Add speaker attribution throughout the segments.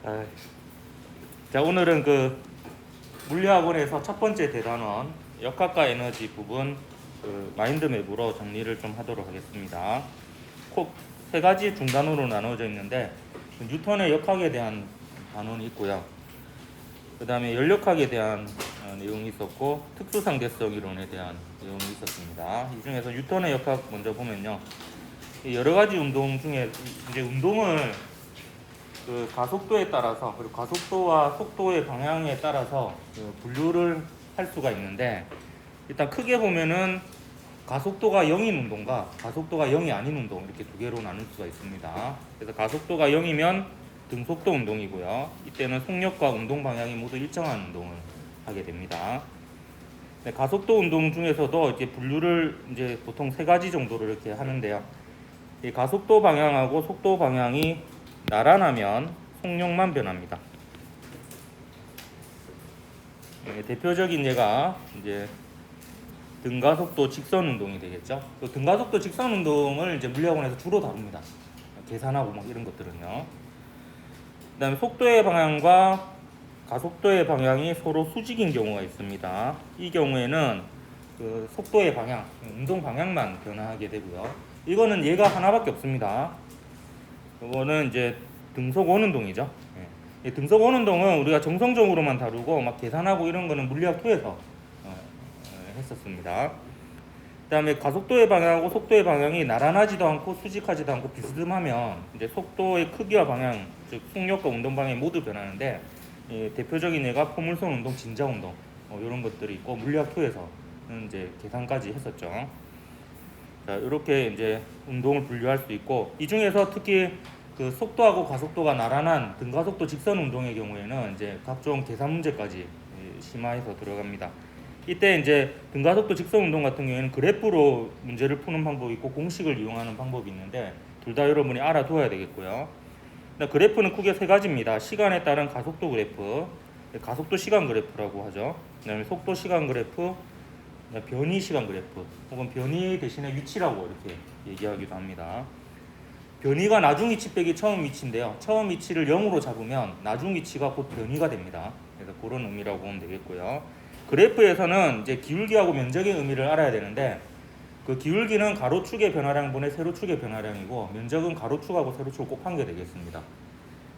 Speaker 1: 아, 자, 오늘은 그 물리학원에서 첫 번째 대단원 역학과 에너지 부분 그 마인드맵으로 정리를 좀 하도록 하겠습니다. 콕 세 가지 중단으로 나눠져 있는데 뉴턴의 역학에 대한 단원이 있고요. 그 다음에 연력학에 대한 내용이 있었고 특수상대성 이론에 대한 내용이 있었습니다. 이 중에서 뉴턴의 역학 먼저 보면요. 여러 가지 운동 중에 이제 운동을 그 가속도에 따라서 그리고 가속도와 속도의 방향에 따라서 그 분류를 할 수가 있는데 일단 크게 보면은 가속도가 0인 운동과 가속도가 0이 아닌 운동 이렇게 두 개로 나눌 수가 있습니다. 그래서 가속도가 0이면 등속도 운동이고요. 이때는 속력과 운동 방향이 모두 일정한 운동을 하게 됩니다. 가속도 운동 중에서도 이제 분류를 이제 보통 세 가지 정도로 이렇게 하는데요. 이 가속도 방향하고 속도 방향이 나란하면 속력만 변합니다. 대표적인 예가 이제 등가속도 직선 운동이 되겠죠. 그 등가속도 직선 운동을 이제 물리학원에서 주로 다룹니다. 계산하고 막 이런 것들은요. 그다음에 속도의 방향과 가속도의 방향이 서로 수직인 경우가 있습니다. 이 경우에는 그 속도의 방향, 운동 방향만 변화하게 되고요. 이거는 얘가 하나밖에 없습니다. 이거는 이제 등속 원운동이죠. 등속 원운동은 우리가 정성적으로만 다루고 막 계산하고 이런 거는 물리학 2에서 했었습니다. 그다음에 가속도의 방향하고 속도의 방향이 나란하지도 않고 수직하지도 않고 비스듬하면 이제 속도의 크기와 방향, 즉 속력과 운동 방향이 모두 변하는데 대표적인 예가 포물선 운동, 진자 운동 이런 것들이 있고 물리학 2에서는 이제 계산까지 했었죠. 자, 이렇게 이제 운동을 분류할 수 있고 이 중에서 특히 그 속도하고 가속도가 나란한 등가속도 직선 운동의 경우에는 이제 각종 계산 문제까지 심화해서 들어갑니다. 이때 이제 등가속도 직선 운동 같은 경우에는 그래프로 문제를 푸는 방법이 있고 공식을 이용하는 방법이 있는데 둘 다 여러분이 알아두어야 되겠고요. 그래프는 크게 세 가지입니다. 시간에 따른 가속도 그래프, 가속도 시간 그래프라고 하죠. 그다음에 속도 시간 그래프, 변이 시간 그래프, 혹은 변이 대신에 위치라고 이렇게 얘기하기도 합니다. 변이가 나중 위치 빼기 처음 위치인데요. 처음 위치를 0으로 잡으면 나중 위치가 곧 변이가 됩니다. 그래서 그런 의미라고 보면 되겠고요. 그래프에서는 이제 기울기하고 면적의 의미를 알아야 되는데 그 기울기는 가로축의 변화량분의 세로축의 변화량이고 면적은 가로축하고 세로축을 곱한 게 되겠습니다.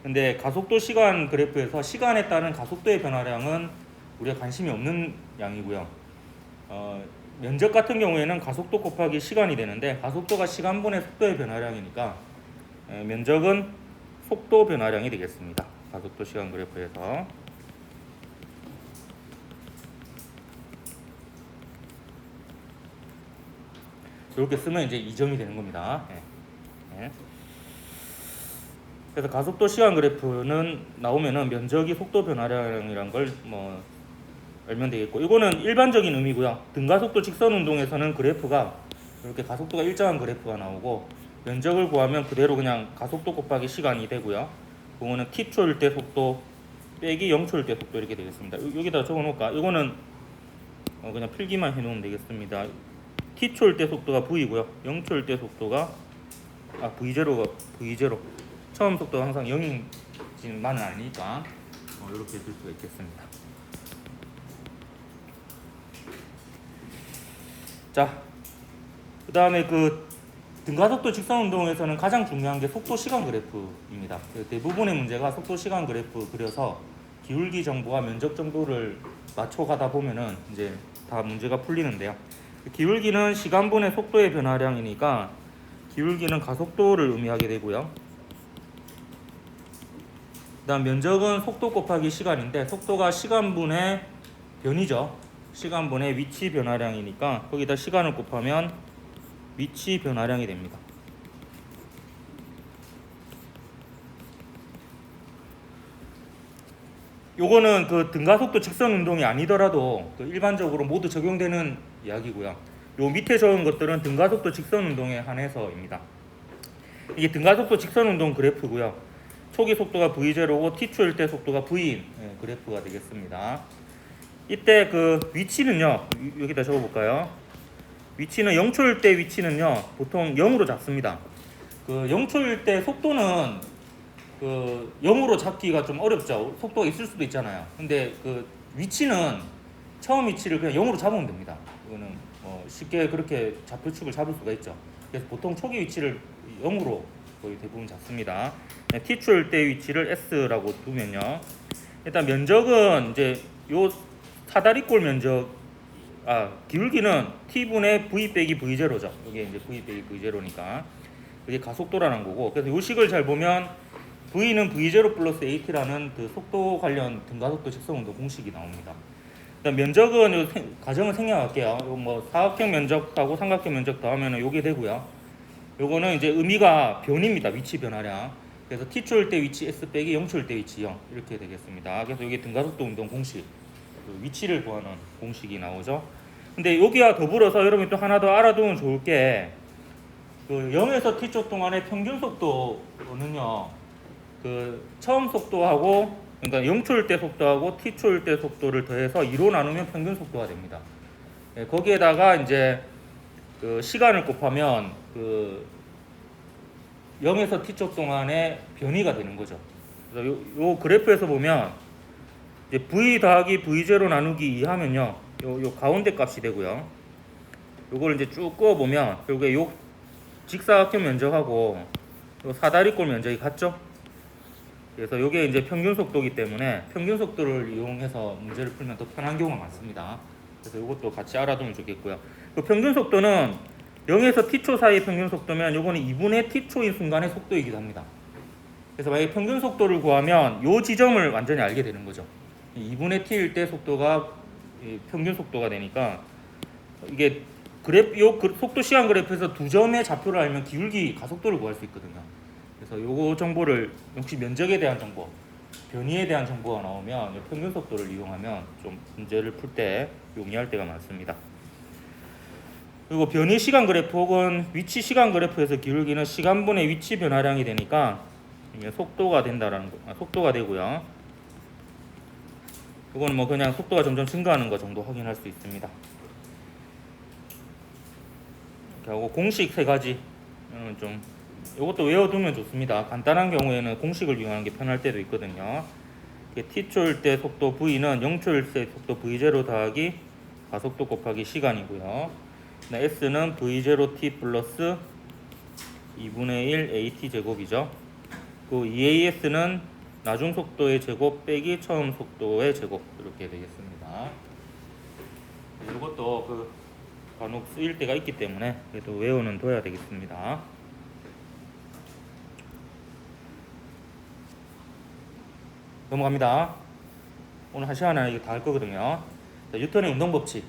Speaker 1: 근데 가속도 시간 그래프에서 시간에 따른 가속도의 변화량은 우리가 관심이 없는 양이고요. 면적 같은 경우에는 가속도 곱하기 시간이 되는데 가속도가 시간분의 속도의 변화량이니까 면적은 속도 변화량이 되겠습니다. 가속도 시간 그래프에서. 이렇게 쓰면 이제 2점이 되는 겁니다. 그래서 가속도 시간 그래프는 나오면은 면적이 속도 변화량이란 걸 뭐 알면 되겠고, 이거는 일반적인 의미고요. 등가속도 직선 운동에서는 그래프가 이렇게 가속도가 일정한 그래프가 나오고 면적을 구하면 그대로 그냥 가속도 곱하기 시간이 되고요. 그거는 t초일 때 속도 빼기 0초일 때 속도 이렇게 되겠습니다. 여기다 적어놓을까? 이거는 그냥 필기만 해놓으면 되겠습니다. t초일 때 속도가 v고요. 0초일 때 속도가 v0가 v0. 처음 속도가 항상 0이지만은 아니니까 이렇게 쓸 수가 있겠습니다. 자, 그 다음에 그 등가속도 직선 운동에서는 가장 중요한 게 속도 시간 그래프입니다. 대부분의 문제가 속도 시간 그래프 그려서 기울기 정보와 면적 정보를 맞춰가다 보면은 이제 다 문제가 풀리는데요. 기울기는 시간분의 속도의 변화량이니까 기울기는 가속도를 의미하게 되고요. 그 다음 면적은 속도 곱하기 시간인데 속도가 시간분의 변이죠. 시간분의 위치 변화량이니까 거기다 시간을 곱하면 위치 변화량이 됩니다. 요거는 그 등가속도 직선 운동이 아니더라도 그 일반적으로 모두 적용되는 이야기고요. 요 밑에 적은 것들은 등가속도 직선 운동에 한해서입니다. 이게 등가속도 직선 운동 그래프고요. 초기 속도가 v0고 t초일 때 속도가 v인 그래프가 되겠습니다. 이때 그 위치는요, 여기다 적어볼까요? 위치는 0초일 때 위치는요 보통 0으로 잡습니다. 그 0초일 때 속도는 그 0으로 잡기가 좀 어렵죠. 속도가 있을 수도 있잖아요. 근데 그 위치는 처음 위치를 그냥 0으로 잡으면 됩니다. 이거는 쉽게 그렇게 좌표축을 잡을 수가 있죠. 그래서 보통 초기 위치를 0으로 거의 대부분 잡습니다. T출 때 위치를 S라고 두면요. 일단 면적은 이제 요 사다리꼴 면적, 기울기는 T분의 V 빼기 V0죠. 이게 이제 V 빼기 V0니까 이게 가속도라는 거고. 그래서 요 식을 잘 보면 V는 V0 플러스 AT라는 그 속도 관련 등가속도 직선운동 공식이 나옵니다. 일단 면적은 요 가정을 생략할게요. 요 뭐 사각형 면적하고 삼각형 면적 더하면은 요게 되고요. 요거는 이제 의미가 변입니다. 위치 변화량. 그래서 T초일 때 위치 S 빼기 0초일 때 위치 0 이렇게 되겠습니다. 그래서 이게 등가속도 운동 공식, 그 위치를 구하는 공식이 나오죠. 근데 여기와 더불어서 여러분이 또 하나 더 알아두면 좋을 게 그 0에서 T초 동안의 평균 속도는요. 그 처음 속도하고 그러니까 0초일 때 속도하고 T초일 때 속도를 더해서 2로 나누면 평균 속도가 됩니다. 거기에다가 이제 그 시간을 곱하면 그 0에서 T초 동안의 변이가 되는 거죠. 그래서 요 그래프에서 보면 이제 V 더하기 V0 나누기 2 하면요. 요 가운데 값이 되고요. 요걸 이제 쭉 그어 보면 결국에 요 직사각형 면적하고 요 사다리꼴 면적이 같죠? 그래서 요게 이제 평균 속도이기 때문에 평균 속도를 이용해서 문제를 풀면 더 편한 경우가 많습니다. 그래서 이것도 같이 알아두면 좋겠고요. 그 평균 속도는 0에서 T초 사이의 평균 속도면 요거는 2분의 T초인 순간의 속도이기도 합니다. 그래서 만약에 평균 속도를 구하면 요 지점을 완전히 알게 되는 거죠. 2분의 T일 때 속도가 평균 속도가 되니까 이게 요 속도 시간 그래프에서 두 점의 좌표를 알면 기울기 가속도를 구할 수 있거든요. 그래서 요거 정보를 역시 면적에 대한 정보, 변이에 대한 정보가 나오면 평균 속도를 이용하면 좀 문제를 풀 때 용이할 때가 많습니다. 그리고 변이 시간 그래프 혹은 위치 시간 그래프에서 기울기는 시간분의 위치 변화량이 되니까 이게 속도가 된다라는 거, 속도가 되고요. 이거는 뭐 그냥 속도가 점점 증가하는 거 정도 확인할 수 있습니다. 이렇게 하고 공식 세 가지 좀 이것도 외워두면 좋습니다. 간단한 경우에는 공식을 이용하는 게 편할 때도 있거든요. T초일 때 속도 V는 0초일 때 속도 V0 더하기 가속도 곱하기 시간이고요. S는 V0T 플러스 2분의 1 AT 제곱이죠. 그 EAS는 나중 속도의 제곱 빼기 처음 속도의 제곱 이렇게 되겠습니다. 이것도 그 간혹 쓰일 때가 있기 때문에 그래도 외우는 둬야 되겠습니다. 넘어갑니다. 오늘 한 시간 안에 이거 다 할 거거든요. 자, 뉴턴의 운동 법칙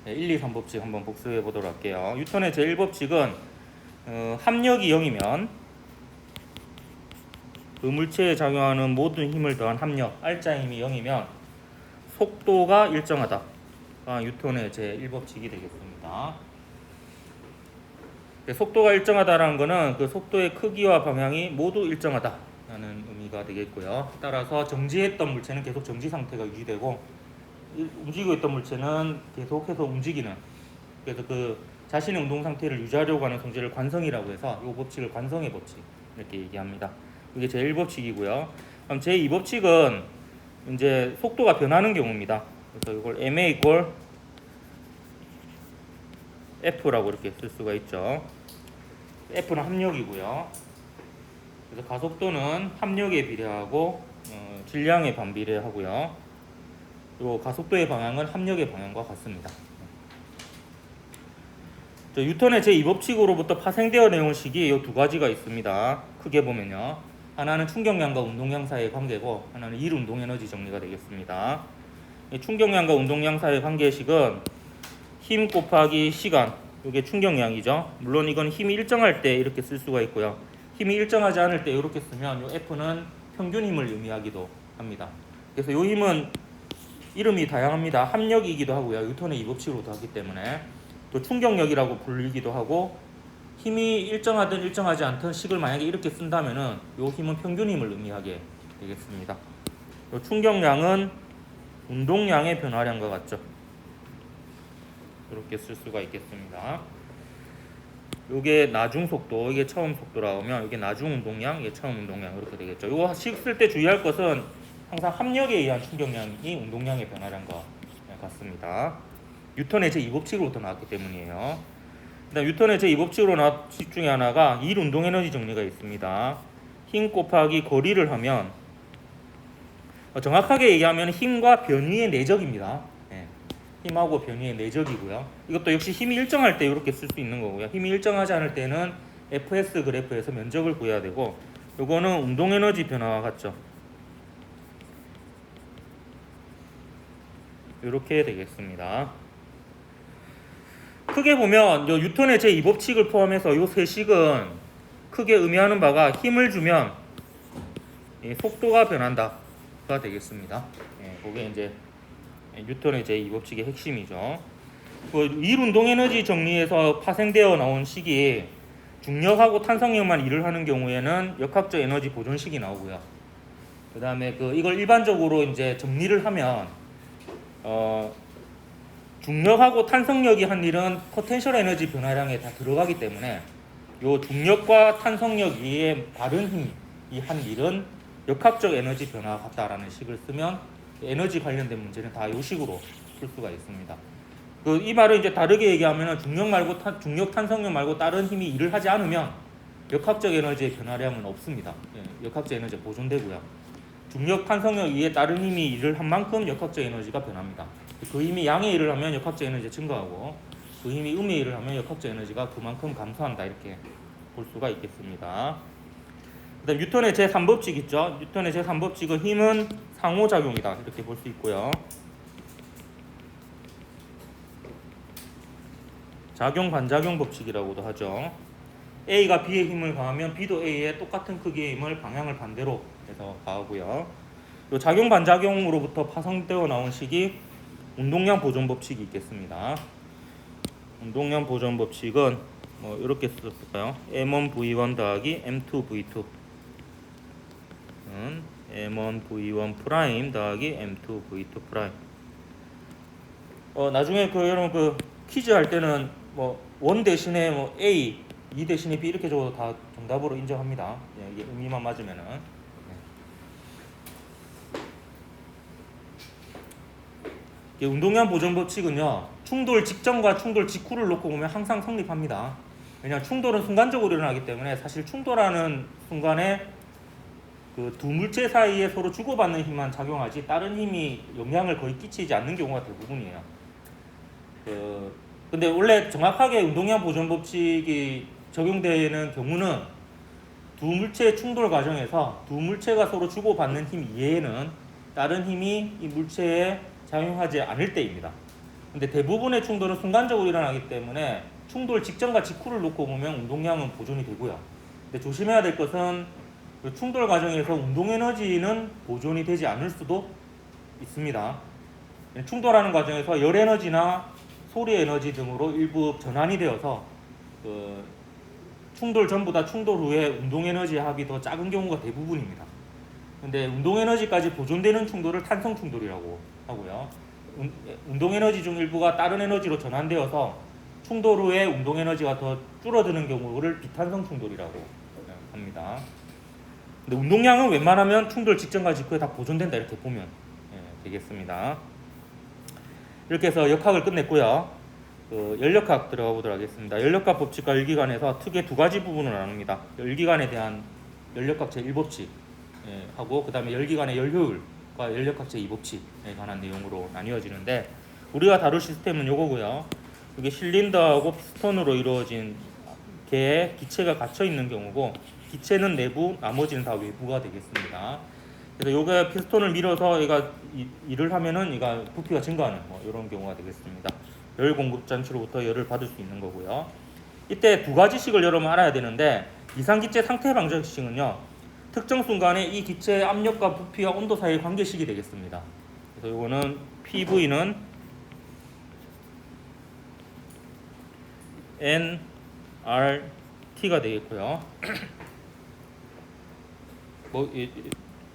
Speaker 1: 1, 2, 3법칙 한번 복습해 보도록 할게요. 뉴턴의 제1법칙은 합력이 0이면 그 물체에 작용하는 모든 힘을 더한 합력 R자 힘이 0이면 속도가 일정하다. 뉴턴의 제1법칙이 되겠습니다. 속도가 일정하다라는 것은 그 속도의 크기와 방향이 모두 일정하다 라는 의미가 되겠고요. 따라서 정지했던 물체는 계속 정지 상태가 유지되고 움직이고 있던 물체는 계속해서 움직이는, 그래서 그 자신의 운동 상태를 유지하려고 하는 성질을 관성이라고 해서 이 법칙을 관성의 법칙 이렇게 얘기합니다. 이게 제1법칙이고요. 그럼 제2법칙은 이제 속도가 변하는 경우입니다. 그래서 이걸 ma 이꼴 f라고 이렇게 쓸 수가 있죠. f는 합력이고요. 그래서 가속도는 합력에 비례하고 질량에 반비례하고요. 그리고 가속도의 방향은 합력의 방향과 같습니다. 뉴턴의 제2법칙으로부터 파생되어 내온 식이 이 두 가지가 있습니다. 크게 보면요. 하나는 충격량과 운동량 사이의 관계고 하나는 일 운동 에너지 정리가 되겠습니다. 충격량과 운동량 사이의 관계식은 힘 곱하기 시간, 이게 충격량이죠. 물론 이건 힘이 일정할 때 이렇게 쓸 수가 있고요. 힘이 일정하지 않을 때 이렇게 쓰면 이 F는 평균 힘을 의미하기도 합니다. 그래서 이 힘은 이름이 다양합니다. 합력이기도 하고요. 뉴턴의 2법칙으로도 하기 때문에 또 충격력이라고 불리기도 하고, 힘이 일정하든 일정하지 않든 식을 만약에 이렇게 쓴다면은 이 힘은 평균 힘을 의미하게 되겠습니다. 이 충격량은 운동량의 변화량과 같죠. 이렇게 쓸 수가 있겠습니다. 요게 나중 속도, 이게 처음 속도라고 하면 이게 나중 운동량, 이게 처음 운동량 이렇게 되겠죠. 요거 식 쓸 때 주의할 것은 항상 합력에 의한 충격량이 운동량의 변화량 것 같습니다. 뉴턴의 제2법칙으로부터 나왔기 때문이에요. 그다음 뉴턴의 제2법칙으로 나온 식 중에 하나가 일 운동 에너지 정리가 있습니다. 힘 곱하기 거리를 하면 정확하게 얘기하면 힘과 변위의 내적입니다. 힘하고 변위의 내적이고요. 이것도 역시 힘이 일정할 때 이렇게 쓸 수 있는 거고요. 힘이 일정하지 않을 때는 FS 그래프에서 면적을 구해야 되고, 요거는 운동 에너지 변화와 같죠. 이렇게 되겠습니다. 크게 보면 요 뉴턴의 제2법칙을 포함해서 요 세 식은 크게 의미하는 바가 힘을 주면 속도가 변한다가 되겠습니다. 그게 이제 뉴턴의 제2법칙의 핵심이죠. 일 운동 에너지 정리에서 파생되어 나온 식이 중력하고 탄성력만 일을 하는 경우에는 역학적 에너지 보존식이 나오고요. 그 다음에 이걸 일반적으로 이제 정리를 하면 중력하고 탄성력이 한 일은 포텐셜 에너지 변화량에 다 들어가기 때문에 요 중력과 탄성력이 다른 힘이 한 일은 역학적 에너지 변화가 같다라는 식을 쓰면 에너지 관련된 문제는 다 요 식으로 풀 수가 있습니다. 이 말을 이제 다르게 얘기하면 중력 말고 중력 탄성력 말고 다른 힘이 일을 하지 않으면 역학적 에너지의 변화량은 없습니다. 역학적 에너지가 보존되고요. 중력 탄성력 이에 다른 힘이 일을 한 만큼 역학적 에너지가 변합니다. 그 힘이 양의 일을 하면 역학적 에너지가 증가하고 그 힘이 음의 일을 하면 역학적 에너지가 그만큼 감소한다, 이렇게 볼 수가 있겠습니다. 그다음 뉴턴의 제3법칙 있죠. 뉴턴의 제3법칙은 힘은 상호작용이다, 이렇게 볼 수 있고요. 작용 반작용 법칙이라고도 하죠. A가 B에 힘을 가하면 B도 A에 똑같은 크기의 힘을 방향을 반대로 해서 가하고요. 이 작용 반작용으로부터 파생되어 나온 식이 운동량 보존 법칙이 있겠습니다. 운동량 보존 법칙은 이렇게 썼을까요? M1V1 더하기 M2V2 M1V1 프라임 더하기 M2V2 프라임. 나중에 여러분 퀴즈 할 때는 1 대신에 A, 2 대신에 B 이렇게 적어도 다 정답으로 인정합니다. 이게 의미만 맞으면은. 운동량 보존 법칙은요, 충돌 직전과 충돌 직후를 놓고 보면 항상 성립합니다. 왜냐하면 충돌은 순간적으로 일어나기 때문에 사실 충돌하는 순간에 두 물체 사이에 서로 주고받는 힘만 작용하지 다른 힘이 영향을 거의 끼치지 않는 경우가 대부분이에요. 근데 원래 정확하게 운동량 보존 법칙이 적용되는 경우는 두 물체의 충돌 과정에서 두 물체가 서로 주고받는 힘 이외에는 다른 힘이 이 물체에 작용하지 않을 때입니다. 근데 대부분의 충돌은 순간적으로 일어나기 때문에 충돌 직전과 직후를 놓고 보면 운동량은 보존이 되고요. 근데 조심해야 될 것은 충돌 과정에서 운동 에너지는 보존이 되지 않을 수도 있습니다. 충돌하는 과정에서 열 에너지나 소리 에너지 등으로 일부 전환이 되어서 충돌 전보다 충돌 후에 운동 에너지 합이 더 작은 경우가 대부분입니다. 근데 운동 에너지까지 보존되는 충돌을 탄성 충돌이라고 하고요. 운동 에너지 중 일부가 다른 에너지로 전환되어서 충돌 후에 운동 에너지가 더 줄어드는 경우를 비탄성 충돌이라고 합니다. 근데 운동량은 웬만하면 충돌 직전과 직후에 다 보존된다, 이렇게 보면 되겠습니다. 이렇게 해서 역학을 끝냈고요. 열역학 들어가 보도록 하겠습니다. 열역학 법칙과 열기관에서 크게 두 가지 부분을 나눕니다. 열기관에 대한 열역학 제1법칙 하고 그 다음에 열기관의 열효율과 열역학 제2법칙에 관한 내용으로 나뉘어지는데, 우리가 다룰 시스템은 요거고요. 이게 실린더하고 피스톤으로 이루어진 개에 기체가 갇혀 있는 경우고, 기체는 내부, 나머지는 다 외부가 되겠습니다. 그래서 요게 피스톤을 밀어서 얘가 일을 하면은 얘가 부피가 증가하는 이런 경우가 되겠습니다. 열 공급 장치로부터 열을 받을 수 있는 거고요. 이때 두 가지씩을 여러분 알아야 되는데, 이상기체 상태 방정식은요, 특정 순간에 이 기체의 압력과 부피와 온도 사이의 관계식이 되겠습니다. 그래서 요거는 PV는 nRT가 되겠고요.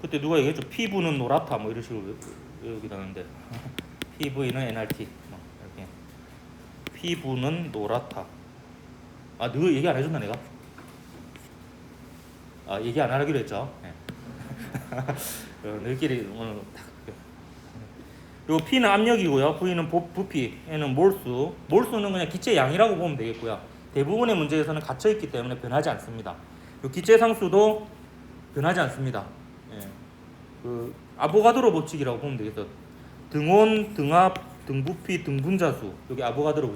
Speaker 1: 그때 누가 얘기했죠? P부는 노랗다 이런 식으로 여기다 하는데 PV는 nRT 이렇게. P부는 노랗다. 너 얘기 안 해줬나 내가? 얘기 안 하기로 했죠. 네. 너희끼리 오늘 요 P는 압력이고요. V는 부피, N은 몰수. 몰수는 그냥 기체 양이라고 보면 되겠고요. 대부분의 문제에서는 갇혀 있기 때문에 변하지 않습니다. 요 기체 상수도 변하지 않습니다. 예. 그 아보가드로 법칙이라고 보면 되겠어. 등온, 등압, 등부피, 등분자수. 여기 아보가드로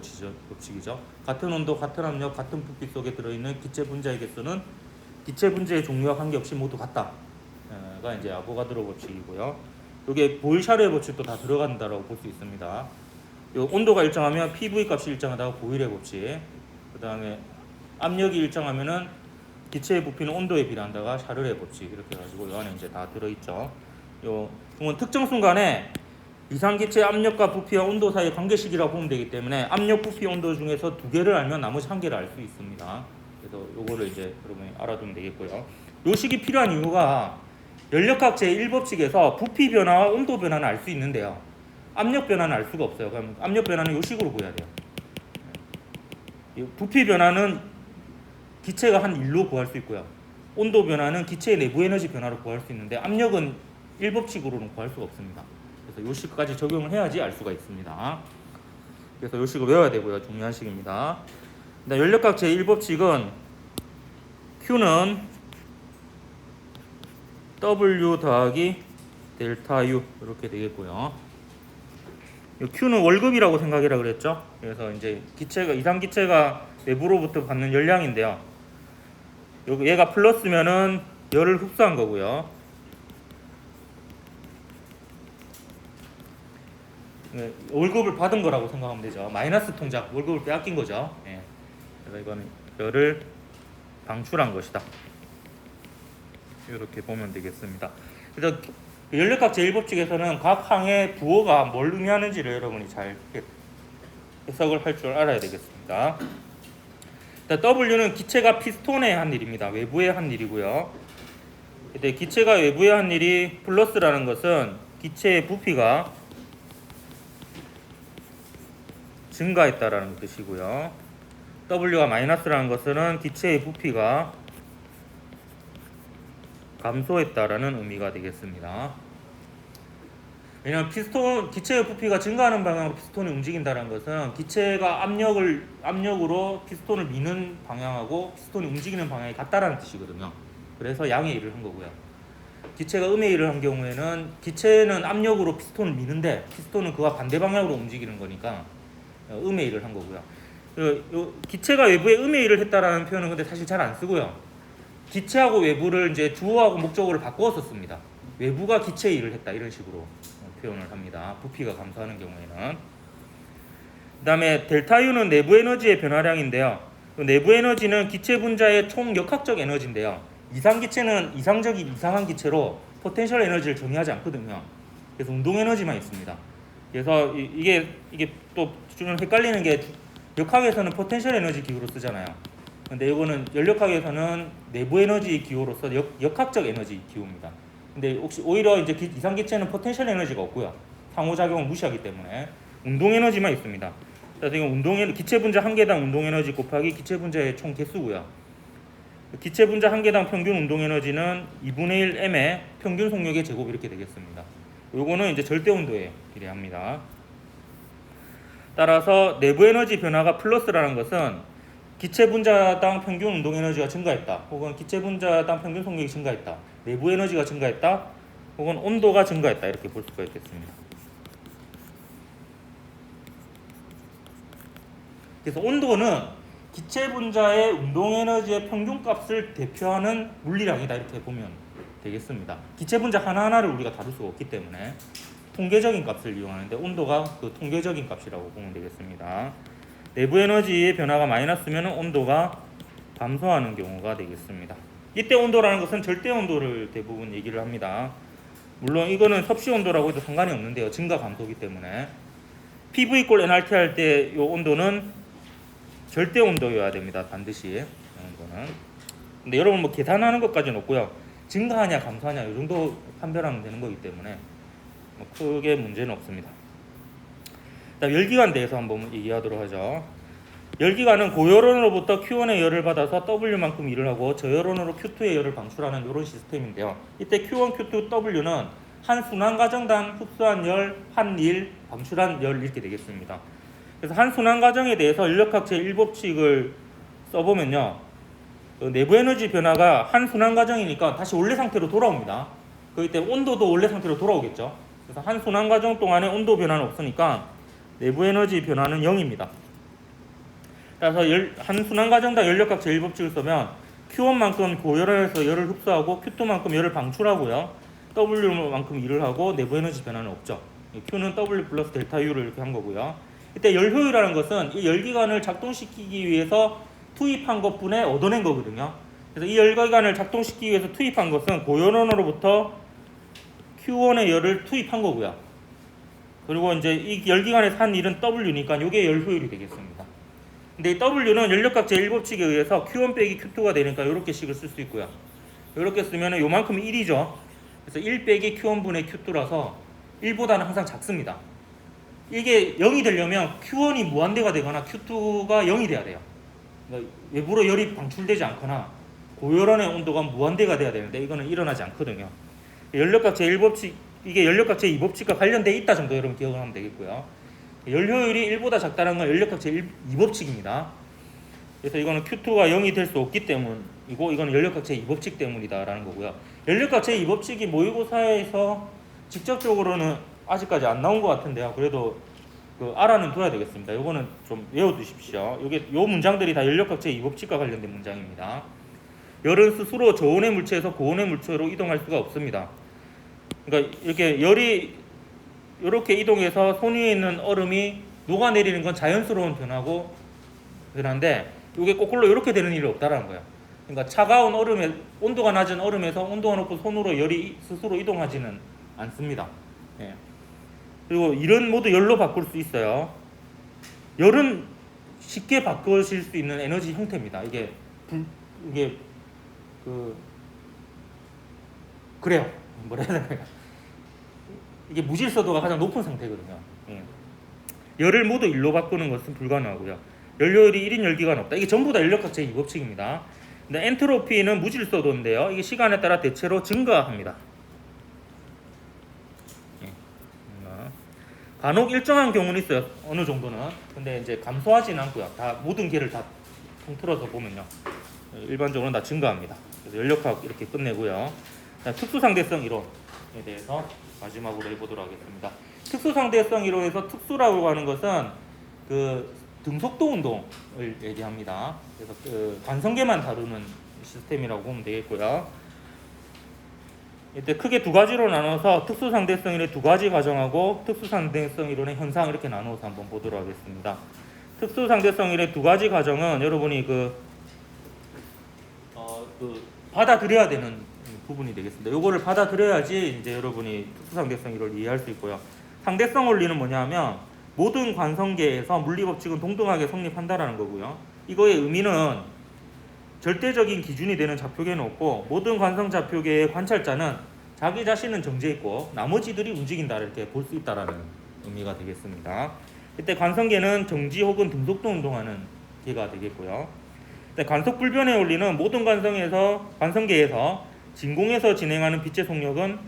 Speaker 1: 법칙이죠. 같은 온도, 같은 압력, 같은 부피 속에 들어있는 기체 분자의 개수는 기체 분자의 종류와 관계없이 모두 같다. 가 이제 아보가드로 법칙이고요. 이게 보일샤르의 법칙도 다 들어간다라고 볼 수 있습니다. 요 온도가 일정하면 PV 값이 일정하다가 보일의 법칙. 그다음에 압력이 일정하면은 기체의 부피는 온도에 비례한다가 샤르의 법칙. 이렇게 해가지고 이 안에 이제 다 들어있죠. 이건 특정 순간에 이상기체 압력과 부피와 온도 사이의 관계식이라고 보면 되기 때문에 압력, 부피, 온도 중에서 두 개를 알면 나머지 한 개를 알 수 있습니다. 그래서 요거를 이제 여러분이 알아두면 되겠고요. 요 식이 필요한 이유가 연력학 제1법칙에서 부피 변화와 온도 변화는 알 수 있는데요. 압력 변화는 알 수가 없어요. 그럼 압력 변화는 이 식으로 구해야 돼요. 부피 변화는 기체가 한 1로 구할 수 있고요. 온도 변화는 기체의 내부 에너지 변화로 구할 수 있는데 압력은 1법칙으로는 구할 수가 없습니다. 그래서 이 식까지 적용을 해야지 알 수가 있습니다. 그래서 이 식을 외워야 되고요. 중요한 식입니다. 연력학 제1법칙은 Q는 W 더하기 델타 U 이렇게 되겠고요. Q는 월급이라고 생각이라 그랬죠. 그래서 이제 기체가 이상 기체가 내부로부터 받는 열량인데요. 얘가 플러스면은 열을 흡수한 거고요. 월급을 받은 거라고 생각하면 되죠. 마이너스 통작 월급을 빼앗긴 거죠. 그래서 이거는 열을 방출한 것이다. 이렇게 보면 되겠습니다. 그래서 연력학 제1법칙에서는 각 항의 부호가 뭘 의미하는지를 여러분이 잘 해석을 할 줄 알아야 되겠습니다. W는 기체가 피스톤에 한 일입니다. 외부에 한 일이고요. 근데 기체가 외부에 한 일이 플러스라는 것은 기체의 부피가 증가했다라는 뜻이고요. W가 마이너스라는 것은 기체의 부피가 감소했다라는 의미가 되겠습니다. 왜냐하면 기체의 부피가 증가하는 방향으로 피스톤이 움직인다는 것은 기체가 압력으로 피스톤을 미는 방향하고 피스톤이 움직이는 방향이 같다라는 뜻이거든요. 그래서 양의 일을 한 거고요. 기체가 음의 일을 한 경우에는 기체는 압력으로 피스톤을 미는데 피스톤은 그와 반대 방향으로 움직이는 거니까 음의 일을 한 거고요. 기체가 외부에 음의 일을 했다라는 표현은 근데 사실 잘 안 쓰고요. 기체하고 외부를 이제 주어하고 목적어를 바꾸어 썼습니다. 외부가 기체의 일을 했다 이런 식으로 표현을 합니다. 부피가 감소하는 경우에는. 그 다음에 델타 U는 내부 에너지의 변화량인데요. 내부 에너지는 기체 분자의 총 역학적 에너지인데요. 이상기체는 이상한 기체로 포텐셜 에너지를 정의하지 않거든요. 그래서 운동 에너지만 있습니다. 그래서 이게 또 좀 헷갈리는 게 역학에서는 포텐셜 에너지 기호로 쓰잖아요. 근데 이거는 연력학에서는 내부 에너지 기호로서 역학적 에너지 기호입니다. 근데 혹시 오히려 이제 이상기체는 포텐셜 에너지가 없고요. 상호작용을 무시하기 때문에 운동 에너지만 있습니다. 그래서 이건 기체 분자 한 개당 운동 에너지 곱하기 기체 분자의 총 개수고요. 기체 분자 한 개당 평균 운동 에너지는 2분의 1 m의 평균 속력의 제곱 이렇게 되겠습니다. 요거는 이제 절대 온도에 비례합니다. 따라서 내부 에너지 변화가 플러스라는 것은 기체 분자당 평균 운동 에너지가 증가했다. 혹은 기체 분자당 평균 속력이 증가했다. 내부 에너지가 증가했다. 혹은 온도가 증가했다. 이렇게 볼 수가 있겠습니다. 그래서 온도는 기체 분자의 운동 에너지의 평균값을 대표하는 물리량이다. 이렇게 보면 되겠습니다. 기체 분자 하나하나를 우리가 다룰 수가 없기 때문에 통계적인 값을 이용하는데 온도가 그 통계적인 값이라고 보면 되겠습니다. 내부 에너지의 변화가 마이너스면 온도가 감소하는 경우가 되겠습니다. 이때 온도라는 것은 절대 온도를 대부분 얘기를 합니다. 물론 이거는 섭씨 온도라고 해도 상관이 없는데요. 증가 감소기 때문에 PV = nRT 할 때 이 온도는 절대 온도여야 됩니다. 반드시 온도는. 근데 여러분 뭐 계산하는 것까지는 없고요. 증가하냐 감소하냐 이 정도 판별하면 되는 거기 때문에 뭐 크게 문제는 없습니다. 열기관 대해서 한번 얘기하도록 하죠. 열기관은 고열원으로부터 Q1의 열을 받아서 W만큼 일을 하고 저열원으로 Q2의 열을 방출하는 이런 시스템인데요. 이때 Q1, Q2, W는 한 순환 과정당 흡수한 열, 한 일, 방출한 열 이렇게 되겠습니다. 그래서 한 순환 과정에 대해서 인력학체 1법칙을 써보면요. 내부 에너지 변화가 한 순환 과정이니까 다시 원래 상태로 돌아옵니다. 그렇기 때문에 온도도 원래 상태로 돌아오겠죠. 그래서 한 순환 과정 동안에 온도 변화는 없으니까 내부 에너지 변화는 0입니다. 따라서 한 순환 과정당 연력학체 1법칙을 쓰면 Q1만큼 고열원에서 열을 흡수하고 Q2만큼 열을 방출하고요. W만큼 일을 하고 내부 에너지 변화는 없죠. Q는 W 플러스 델타 U를 이렇게 한 거고요. 이때 열 효율이라는 것은 이 열기관을 작동시키기 위해서 투입한 것분에 얻어낸 거거든요. 그래서 이 열기관을 작동시키기 위해서 투입한 것은 고열원으로부터 Q1의 열을 투입한 거고요. 그리고 이제 이 열기관에서 한 일은 W니까 이게 열 효율이 되겠습니다. 근데 이 W는 연력학제 1법칙에 의해서 Q1 빼기 Q2가 되니까 이렇게 식을 쓸 수 있고요. 이렇게 쓰면 요만큼 1이죠. 그래서 1 빼기 Q1분의 Q2라서 1보다는 항상 작습니다. 이게 0이 되려면 Q1이 무한대가 되거나 Q2가 0이 돼야 돼요. 그러니까 외부로 열이 방출되지 않거나 고열원의 온도가 무한대가 돼야 되는데 이거는 일어나지 않거든요. 연력학제 1법칙, 이게 연력학제 2법칙과 관련돼 있다 정도 여러분 기억을 하면 되겠고요. 열 효율이 1보다 작다는 건 연력학제 2법칙입니다. 그래서 이거는 Q2가 0이 될 수 없기 때문이고 이거는 연력학제 2법칙 때문이다라는 거고요. 연력학제 2법칙이 모의고사에서 직접적으로는 아직까지 안 나온 것 같은데요. 그래도 알아는 둬야 되겠습니다. 이거는 좀 외워두십시오. 요 문장들이 다 연력학제 2법칙과 관련된 문장입니다. 열은 스스로 저온의 물체에서 고온의 물체로 이동할 수가 없습니다. 그러니까 이렇게 열이 이렇게 이동해서 손 위에 있는 얼음이 녹아내리는 건 자연스러운 변화인데 이게 거꾸로 이렇게 되는 일이 없다라는 거예요. 그러니까 차가운 얼음에 온도가 낮은 얼음에서 온도가 높은 손으로 열이 스스로 이동하지는 않습니다. 예. 그리고 이런 모두 열로 바꿀 수 있어요. 열은 쉽게 바꾸실 수 있는 에너지 형태입니다. 그래요. 뭐라 해야 되나? 이게 무질서도가 가장 높은 상태거든요. 예. 열을 모두 일로 바꾸는 것은 불가능하고요. 연료율이 1인 열기관 없다. 이게 전부 다 연력학제 2법칙입니다. 근데 엔트로피는 무질서도인데요. 이게 시간에 따라 대체로 증가합니다. 예. 간혹 일정한 경우는 있어요. 어느 정도는. 근데 이제 감소하지는 않고요. 다 모든 개를 다 통틀어서 보면요. 일반적으로는 다 증가합니다. 그래서 연력학 이렇게 끝내고요. 특수상대성 이론에 대해서 마지막으로 해보도록 하겠습니다. 특수상대성 이론에서 특수라고 하는 것은 등속도 운동을 얘기합니다. 그래서 관성계만 다루는 시스템이라고 보면 되겠고요. 이때 크게 두 가지로 나눠서 특수상대성 이론의 두 가지 과정하고 특수상대성 이론의 현상 이렇게 나누어서 한번 보도록 하겠습니다. 특수상대성 이론의 두 가지 과정은 여러분이 받아들여야 되는 부분이 되겠습니다. 요거를 받아들여야지 이제 여러분이 특수상대성 이론을 이해할 수 있고요. 상대성 원리는 뭐냐면 모든 관성계에서 물리법칙은 동등하게 성립한다라는 거고요. 이거의 의미는 절대적인 기준이 되는 좌표계는 없고 모든 관성 좌표계의 관찰자는 자기 자신은 정지해 있고 나머지들이 움직인다 이렇게 볼 수 있다라는 의미가 되겠습니다. 이때 관성계는 정지 혹은 등속도 운동하는 계가 되겠고요. 관속 불변의 원리는 모든 관성계에서 진공에서 진행하는 빛의 속력은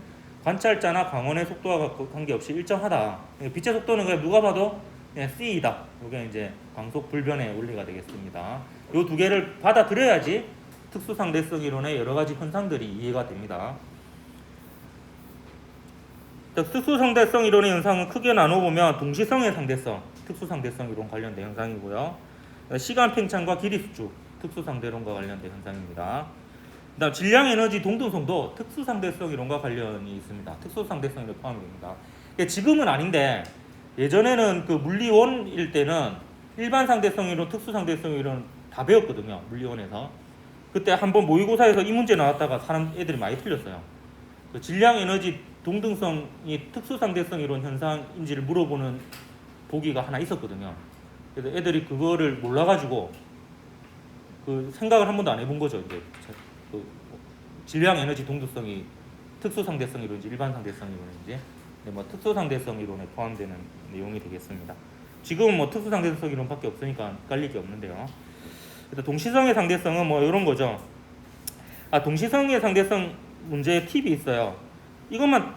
Speaker 1: 관찰자나 광원의 속도와 관계없이 일정하다. 빛의 속도는 그냥 누가 봐도 그냥 C이다. 이게 이제 광속 불변의 원리가 되겠습니다. 이 두 개를 받아들여야지 특수상대성 이론의 여러 가지 현상들이 이해가 됩니다. 특수상대성 이론의 현상은 크게 나눠보면 동시성의 상대성, 특수상대성 이론 관련된 현상이고요. 시간 팽창과 길이 수축, 특수상대론과 관련된 현상입니다. 그다음 질량 에너지 동등성도 특수상대성 이론과 관련이 있습니다. 특수상대성 이론 포함됩니다. 지금은 아닌데 예전에는 물리원일 때는 일반 상대성 이론, 특수상대성 이론 다 배웠거든요. 물리원에서. 그때 한번 모의고사에서 이 문제 나왔다가 애들이 많이 틀렸어요. 질량 에너지 동등성이 특수상대성 이론 현상인지를 물어보는 보기가 하나 있었거든요. 그래서 애들이 그거를 몰라가지고 생각을 한 번도 안 해본 거죠. 이제 질량 에너지 동등성이 특수상대성 이론인지 일반 상대성 이론인지 특수상대성 이론에 포함되는 내용이 되겠습니다. 지금은 뭐 특수 상대성 이론밖에 없으니까 헷갈릴 게 없는데요. 일단 동시성의 상대성은 뭐 이런 거죠. 동시성의 상대성 문제에 팁이 있어요. 이것만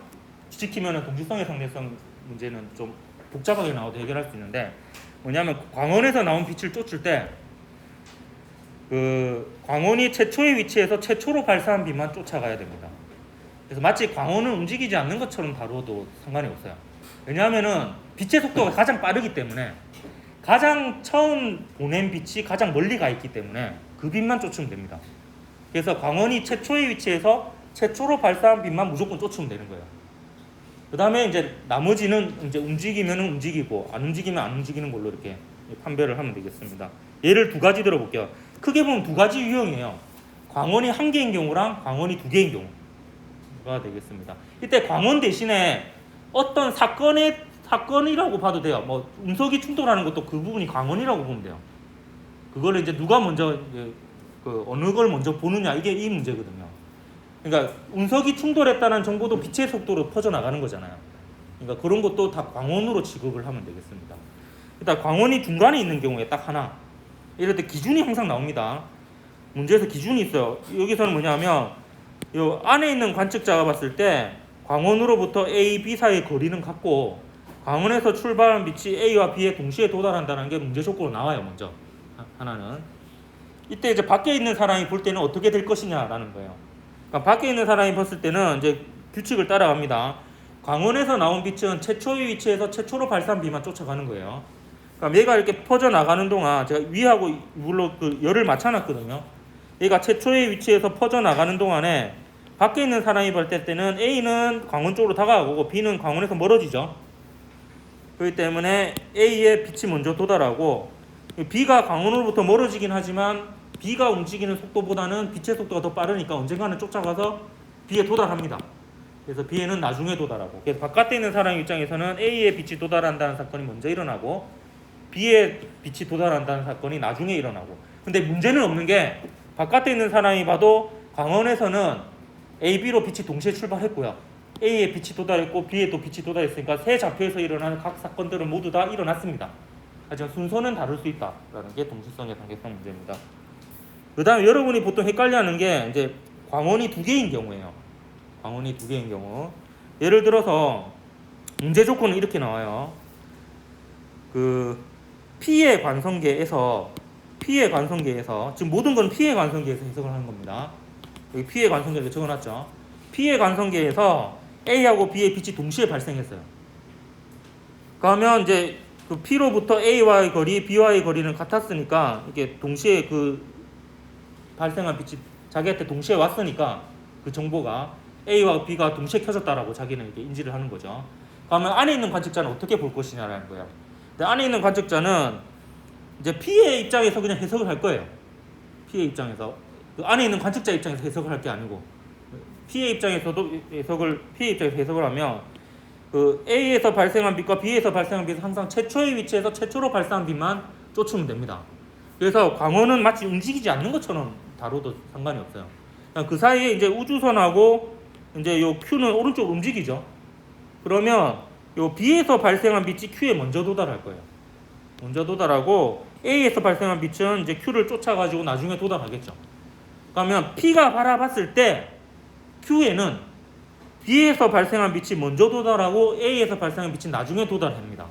Speaker 1: 지키면 동시성의 상대성 문제는 좀 복잡하게 나와도 해결할 수 있는데, 뭐냐면 광원에서 나온 빛을 쫓을 때 그 광원이 최초의 위치에서 최초로 발사한 빛만 쫓아가야 됩니다. 그래서 마치 광원은 움직이지 않는 것처럼 다루어도 상관이 없어요. 왜냐하면은 빛의 속도가 가장 빠르기 때문에 가장 처음 보낸 빛이 가장 멀리 가 있기 때문에 그 빛만 쫓으면 됩니다. 그래서 광원이 최초의 위치에서 최초로 발사한 빛만 무조건 쫓으면 되는 거예요. 그 다음에 이제 나머지는 이제 움직이면 움직이고 안 움직이면 안 움직이는 걸로 이렇게 판별을 하면 되겠습니다. 예를 두 가지 들어볼게요. 크게 보면 두 가지 유형이에요. 광원이 한 개인 경우랑 광원이 두 개인 경우가 되겠습니다. 이때 광원 대신에 어떤 사건이라고 봐도 돼요. 뭐 운석이 충돌하는 것도 그 부분이 광원이라고 보면 돼요. 그걸 이제 누가 먼저 어느 걸 먼저 보느냐, 이게 이 문제거든요. 그러니까 운석이 충돌했다는 정보도 빛의 속도로 퍼져나가는 거잖아요. 그러니까 그런 것도 다 광원으로 취급을 하면 되겠습니다. 일단 광원이 중간에 있는 경우에 딱 하나, 이럴 때 기준이 항상 나옵니다. 문제에서 기준이 있어요. 여기서는 뭐냐면 요 안에 있는 관측자가 봤을 때 광원으로부터 A, B 사이의 거리는 같고 광원에서 출발한 빛이 A와 B에 동시에 도달한다는 게 문제 조건으로 나와요. 먼저 하나는 이때 이제 밖에 있는 사람이 볼 때는 어떻게 될 것이냐라는 거예요. 그러니까 밖에 있는 사람이 봤을 때는 이제 규칙을 따라갑니다. 광원에서 나온 빛은 최초의 위치에서 최초로 발사한 빛만 쫓아가는 거예요. 그러니까 얘가 이렇게 퍼져 나가는 동안 제가 위하고 물로 그 열을 맞춰놨거든요. 얘가 최초의 위치에서 퍼져 나가는 동안에 밖에 있는 사람이 볼 때는 A는 광원 쪽으로 다가가고 B는 광원에서 멀어지죠. 그렇기 때문에 A의 빛이 먼저 도달하고 B가 광원으로부터 멀어지긴 하지만 B가 움직이는 속도보다는 빛의 속도가 더 빠르니까 언젠가는 쫓아가서 B에 도달합니다. 그래서 B에는 나중에 도달하고, 그래서 바깥에 있는 사람 입장에서는 A의 빛이 도달한다는 사건이 먼저 일어나고 B의 빛이 도달한다는 사건이 나중에 일어나고, 근데 문제는 없는 게 바깥에 있는 사람이 봐도 광원에서는 A, B로 빛이 동시에 출발했고요. A의 빛이 도달했고 B에도 빛이 도달했으니까 세 좌표에서 일어나는 각 사건들은 모두 다 일어났습니다. 하지만 순서는 다를 수 있다라는 게 동시성의 상대성 문제입니다. 그 다음에 여러분이 보통 헷갈려하는 게 이제 광원이 두 개인 경우예요. 광원이 두 개인 경우. 예를 들어서 문제 조건은 이렇게 나와요. 그 P의 관성계에서 지금 모든 건 P의 관성계에서 해석을 하는 겁니다. 여기 P의 관성계를 적어놨죠. P의 관성계에서 A하고 B의 빛이 동시에 발생했어요. 그러면 이제 그 P로부터 A와의 거리, B와의 거리는 같았으니까 이게 동시에 그 발생한 빛이 자기한테 동시에 왔으니까 그 정보가 A와 B가 동시에 켜졌다라고 자기는 이렇게 인지를 하는 거죠. 그러면 안에 있는 관측자는 어떻게 볼 것이냐라는 거예요. 근데 안에 있는 관측자는 이제 P의 입장에서 그냥 해석을 할 거예요. P의 입장에서 그 안에 있는 관측자 입장에서 해석을 할 게 아니고 P의 입장에서 해석을 하면 그 A에서 발생한 빛과 B에서 발생한 빛은 항상 최초의 위치에서 최초로 발생한 빛만 쫓으면 됩니다. 그래서 광원은 마치 움직이지 않는 것처럼 다뤄도 상관이 없어요. 그 사이에 이제 우주선하고 이제 요 Q는 오른쪽으로 움직이죠. 그러면 요 B에서 발생한 빛이 Q에 먼저 도달할 거예요. 먼저 도달하고 A에서 발생한 빛은 이제 Q를 쫓아가지고 나중에 도달하겠죠. 그러면 P가 바라봤을 때 Q에는 B에서 발생한 빛이 먼저 도달하고 A에서 발생한 빛이 나중에 도달합니다.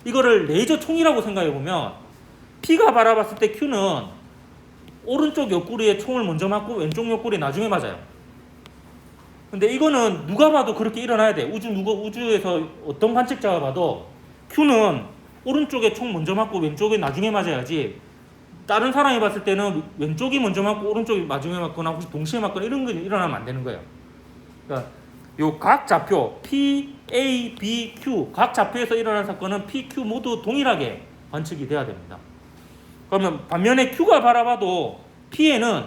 Speaker 1: 이거를 레이저 총이라고 생각해 보면 P가 바라봤을 때 Q는 오른쪽 옆구리에 총을 먼저 맞고 왼쪽 옆구리에 나중에 맞아요. 근데 이거는 누가 봐도 그렇게 일어나야 돼. 우주에서 어떤 관측자가 봐도 Q는 오른쪽에 총 먼저 맞고 왼쪽에 나중에 맞아야지, 다른 사람이 봤을 때는 왼쪽이 먼저 맞고 오른쪽이 나중에 맞거나 혹시 동시에 맞거나 이런 게 일어나면 안 되는 거예요. 그러니까 요 각 좌표 P, A, B, Q 각 좌표에서 일어난 사건은 P, Q 모두 동일하게 관측이 돼야 됩니다. 그러면 반면에 Q가 바라봐도 P에는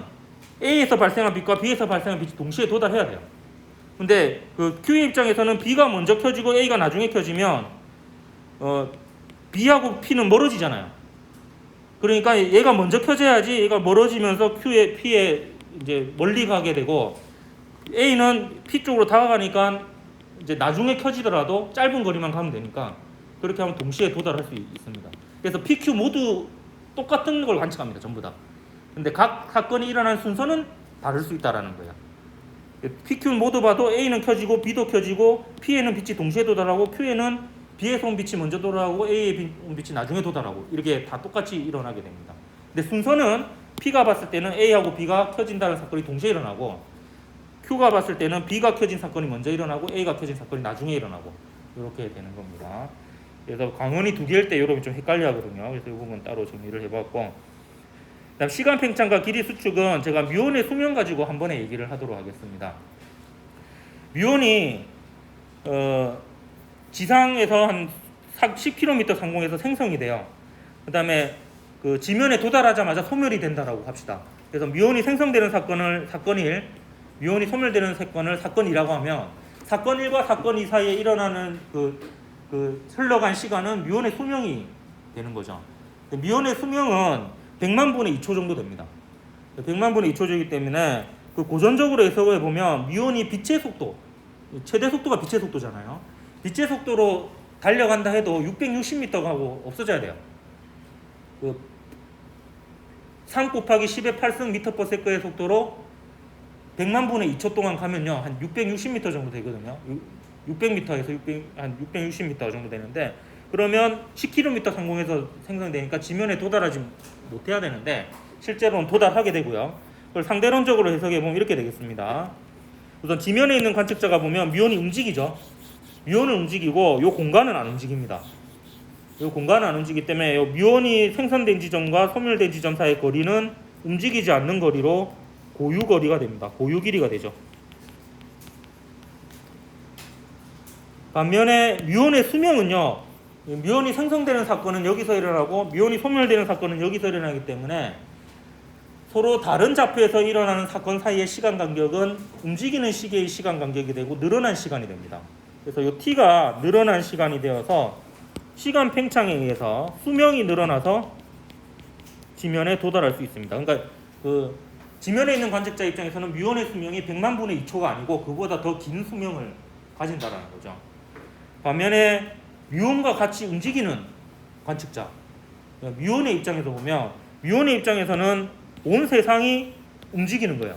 Speaker 1: A에서 발생한 빛과 B에서 발생한 빛이 동시에 도달해야 돼요. 근데 그 Q의 입장에서는 B가 먼저 켜지고 A가 나중에 켜지면 B하고 P는 멀어지잖아요. 그러니까 얘가 먼저 켜져야지 얘가 멀어지면서 P에 이제 멀리 가게 되고, A는 P 쪽으로 다가가니까 이제 나중에 켜지더라도 짧은 거리만 가면 되니까 그렇게 하면 동시에 도달할 수 있습니다. 그래서 PQ 모두 똑같은 걸 관측합니다. 전부 다. 근데 각 사건이 일어나는 순서는 다를 수 있다라는 거예요. PQ 모두 봐도 A는 켜지고 B도 켜지고 P에는 빛이 동시에 도달하고 Q에는 B에서 온 빛이 먼저 도달하고 A에 온 빛이 나중에 도달하고 이렇게 다 똑같이 일어나게 됩니다. 근데 순서는 P가 봤을 때는 A하고 B가 켜진다는 사건이 동시에 일어나고 Q가 봤을 때는 B가 켜진 사건이 먼저 일어나고 A가 켜진 사건이 나중에 일어나고 이렇게 되는 겁니다. 그래서 광원이 두 개일 때 여러분 좀 헷갈려 하거든요. 그래서 이 부분 따로 정리를 해봤고, 그다음 시간 팽창과 길이 수축은 제가 뮤온의 수명 가지고 한 번에 얘기를 하도록 하겠습니다. 뮤온이 지상에서 한 10km 상공에서 생성이 돼요. 그다음에 그 지면에 도달하자마자 소멸이 된다라고 합시다. 그래서 뮤온이 생성되는 뮤온이 소멸되는 사건을 사건 2라고 하면 사건 1과 사건 2 사이에 일어나는 그 흘러간 시간은 뮤온의 수명이 되는 거죠. 뮤온의 수명은 100만 분의 2초 정도 됩니다. 100만 분의 2초이기 때문에 그 고전적으로 해석해 보면 뮤온이 빛의 속도, 최대 속도가 빛의 속도잖아요. 빛의 속도로 달려간다 해도 660m 가고 없어져야 돼요. 3 곱하기 10의 8승 m/s의 속도로 100만 분의 2초 동안 가면요 한 660m 정도 되거든요. 600m에서 한 660m 정도 되는데, 그러면 10km 상공에서 생성되니까 지면에 도달하지 못해야 되는데 실제로는 도달하게 되고요. 그걸 상대론적으로 해석해 보면 이렇게 되겠습니다. 우선 지면에 있는 관측자가 보면 뮤온이 움직이죠. 뮤온은 움직이고 이 공간은 안 움직입니다. 이 공간은 안 움직이기 때문에 이 뮤온이 생성된 지점과 소멸된 지점 사이의 거리는 움직이지 않는 거리로 고유 거리가 됩니다. 고유 길이가 되죠. 반면에 뮤온의 수명은요, 뮤온이 생성되는 사건은 여기서 일어나고 뮤온이 소멸되는 사건은 여기서 일어나기 때문에 서로 다른 좌표에서 일어나는 사건 사이의 시간 간격은 움직이는 시계의 시간 간격이 되고 늘어난 시간이 됩니다. 그래서 이 t가 늘어난 시간이 되어서 시간 팽창에 의해서 수명이 늘어나서 지면에 도달할 수 있습니다. 그러니까 그 지면에 있는 관측자 입장에서는 뮤온의 수명이 100만 분의 2초가 아니고 그보다 더 긴 수명을 가진다는 거죠. 반면에 뮤온과 같이 움직이는 관측자, 뮤온의 입장에서 보면 뮤온의 입장에서는 온 세상이 움직이는 거예요.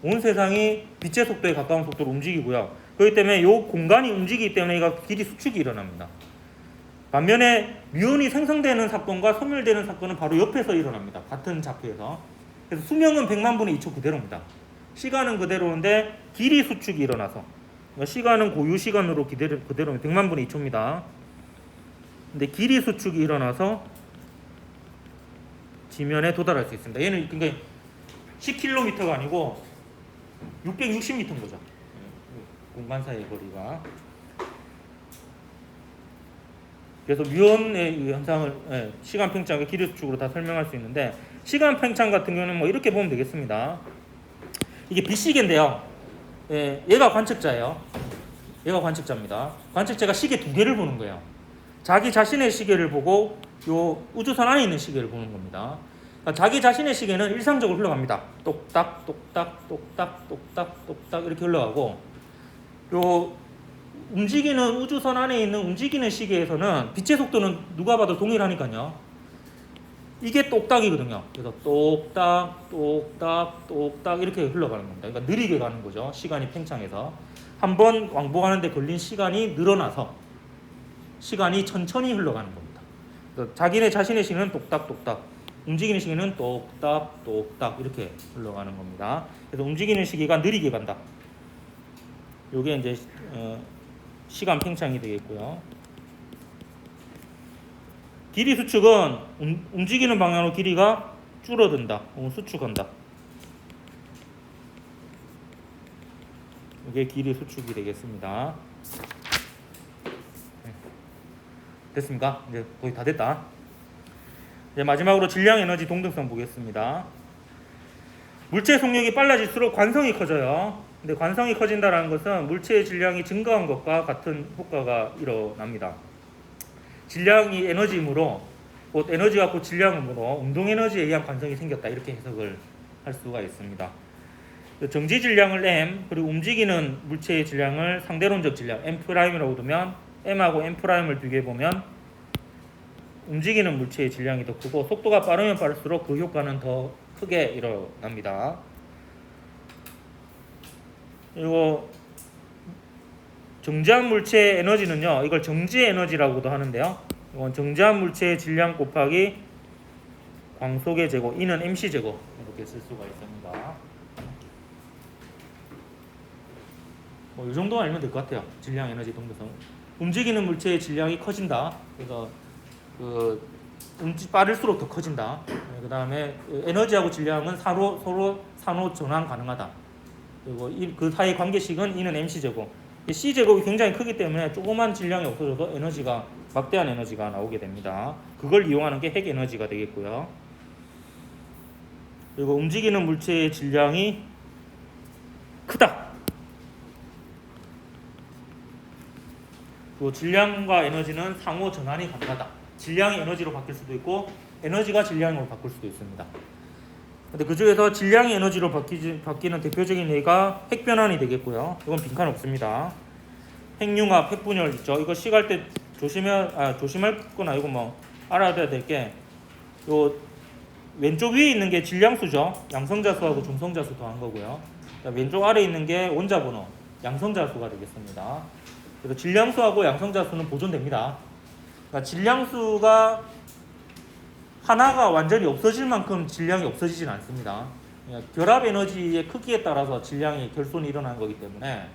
Speaker 1: 온 세상이 빛의 속도에 가까운 속도로 움직이고요. 그렇기 때문에 이 공간이 움직이기 때문에 이가 길이 수축이 일어납니다. 반면에 뮤온이 생성되는 사건과 소멸되는 사건은 바로 옆에서 일어납니다. 같은 좌표에서. 그래서 수명은 100만 분의 2초 그대로입니다. 시간은 그대로인데 길이 수축이 일어나서, 그러니까 시간은 고유 시간으로 그대로 100만 분의 2초입니다. 근데 길이 수축이 일어나서 지면에 도달할 수 있습니다. 얘는 그러니까 10km가 아니고 660m인 거죠. 공간 사이의 거리가. 그래서 뮤온의 현상을 시간 팽창과 길이 수축으로 다 설명할 수 있는데, 시간 팽창 같은 경우는 뭐 이렇게 보면 되겠습니다. 이게 빛시계인데요. 얘가 관측자예요. 얘가 관측자입니다. 관측자가 시계 두 개를 보는 거예요. 자기 자신의 시계를 보고 요 우주선 안에 있는 시계를 보는 겁니다. 그러니까 자기 자신의 시계는 일상적으로 흘러갑니다. 똑딱 똑딱 똑딱 똑딱 똑딱 이렇게 흘러가고, 요 움직이는 우주선 안에 있는 움직이는 시계에서는 빛의 속도는 누가 봐도 동일하니까요. 이게 똑딱이거든요. 그래서 똑딱 똑딱 똑딱 이렇게 흘러가는 겁니다. 그러니까 느리게 가는 거죠. 시간이 팽창해서 한 번 왕복하는데 걸린 시간이 늘어나서 시간이 천천히 흘러가는 겁니다. 그래서 자신의 시계는 똑딱 똑딱, 움직이는 시계는 똑딱 똑딱 이렇게 흘러가는 겁니다. 그래서 움직이는 시계가 느리게 간다. 요게 이제 시간 팽창이 되겠고요. 길이 수축은 움직이는 방향으로 길이가 줄어든다, 수축한다. 이게 길이 수축이 되겠습니다. 됐습니까? 이제 거의 다 됐다. 이제 마지막으로 질량, 에너지, 동등성 보겠습니다. 물체의 속력이 빨라질수록 관성이 커져요. 근데 관성이 커진다는 것은 물체의 질량이 증가한 것과 같은 효과가 일어납니다. 질량이 에너지이므로, 곧 에너지가 곧 질량이므로 운동 에너지에 의한 관성이 생겼다, 이렇게 해석을 할 수가 있습니다. 정지 질량을 m, 그리고 움직이는 물체의 질량을 상대론적 질량 m'이라고 두면 M하고 M''을 비교해 보면 움직이는 물체의 질량이 더 크고 속도가 빠르면 빠를수록 그 효과는 더 크게 일어납니다. 그리고 정지한 물체의 에너지는요, 이걸 정지 에너지라고도 하는데요. 이건 정지한 물체의 질량 곱하기 광속의 제곱, E는 MC 제곱 이렇게 쓸 수가 있습니다. 뭐 이 정도 알면 될 것 같아요. 질량, 에너지, 동배성. 움직이는 물체의 질량이 커진다. 그래서 빠를수록 더 커진다. 그 다음에 에너지하고 질량은 서로 산호 전환 가능하다. 그리고 그 사이 관계식은 E는 MC 제곱. C 제곱이 굉장히 크기 때문에 조그만 질량이 없어져도 에너지가 막대한 에너지가 나오게 됩니다. 그걸 이용하는 게 핵 에너지가 되겠고요. 그리고 움직이는 물체의 질량이 크다. 그리고 질량과 에너지는 상호 전환이 가능하다. 질량이 에너지로 바뀔 수도 있고 에너지가 질량으로 바꿀 수도 있습니다. 근데 그 중에서 질량이 에너지로 바뀌는 대표적인 예가 핵변환이 되겠고요. 이건 빈칸 없습니다. 핵융합, 핵분열 있죠. 이거 시갈 때 조심할 건 아니고 뭐 알아둬야 될 게 요 왼쪽 위에 있는 게 질량수죠. 양성자수하고 중성자수 더한 거고요. 왼쪽 아래 있는 게 원자번호, 양성자수가 되겠습니다. 그래서 질량수하고 양성자수는 보존됩니다. 그러니까 질량수가 하나가 완전히 없어질 만큼 질량이 없어지진 않습니다. 결합 에너지의 크기에 따라서 질량이 결손이 일어나는 거기 때문에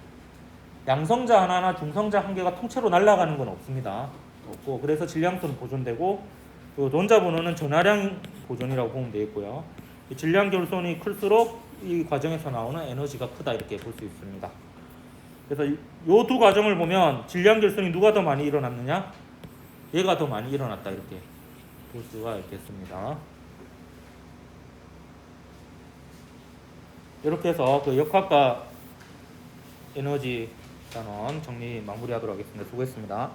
Speaker 1: 양성자 하나나 중성자 한 개가 통째로 날아가는 건 없습니다. 없고 그래서 질량수는 보존되고 또 원자번호는 전하량 보존이라고 보면 되겠고요. 질량 결손이 클수록 이 과정에서 나오는 에너지가 크다 이렇게 볼 수 있습니다. 그래서 이 두 과정을 보면 질량 결손이 누가 더 많이 일어났느냐? 얘가 더 많이 일어났다 이렇게 볼 수가 있겠습니다. 이렇게 해서 그 역학과 에너지 단원 정리 마무리하도록 하겠습니다. 수고했습니다.